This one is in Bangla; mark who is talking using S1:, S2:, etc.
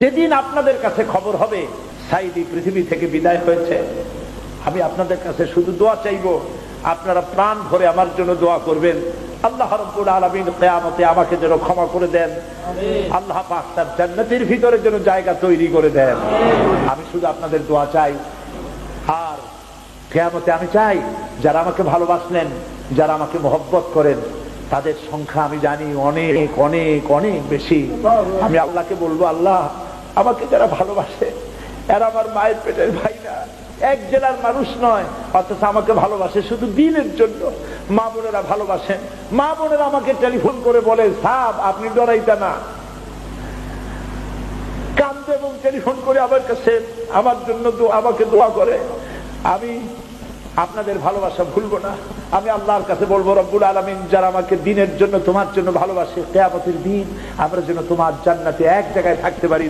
S1: যেদিন আপনাদের কাছে খবর হবে সাইদি পৃথিবী থেকে বিদায় হয়েছে, আমি আপনাদের কাছে শুধু দোয়া চাইবো, আপনারা প্রাণ ভরে আমার জন্য দোয়া করবেন। আল্লাহ রাব্বুল আলামিন কিয়ামতে আমাকে যেন ক্ষমা করে দেন, আল্লাহ পাক তার জান্নাতের ভিতরে যেন জায়গা তৈরি করে দেন। আমি শুধু আপনাদের দোয়া চাই। আর কিয়ামতে আমি চাই যারা আমাকে ভালোবাসলেন, যারা আমাকে মহব্বত করেন, তাদের সংখ্যা আমি জানি অনেক অনেক অনেক বেশি। আমি আল্লাহকে বলবো, আল্লাহ আমাকে যারা ভালোবাসে এরা আমার মায়ের পেটের ভাই না, এক জেলার মানুষ নয়, অথচ আমাকে ভালোবাসে শুধু দিনের জন্য। মা বোনেরা ভালোবাসেন, মা বোনেরা আমাকে টেলিফোন করে বলে, সাহেব আপনি ডরাইতা না, কান্দে এবং টেলিফোন করে আমার কাছে আমার জন্য আমাকে দোয়া করে। আমি আপনাদের ভালোবাসা ভুলবো না। আমি আল্লাহর কাছে বলবো, রব্বুল আলামিন যারা আমাকে দিনের জন্য তোমার জন্য ভালোবাসে, কিয়ামতের দিন আমরা যেন তোমার জান্নাতে এক জায়গায় থাকতে পারি।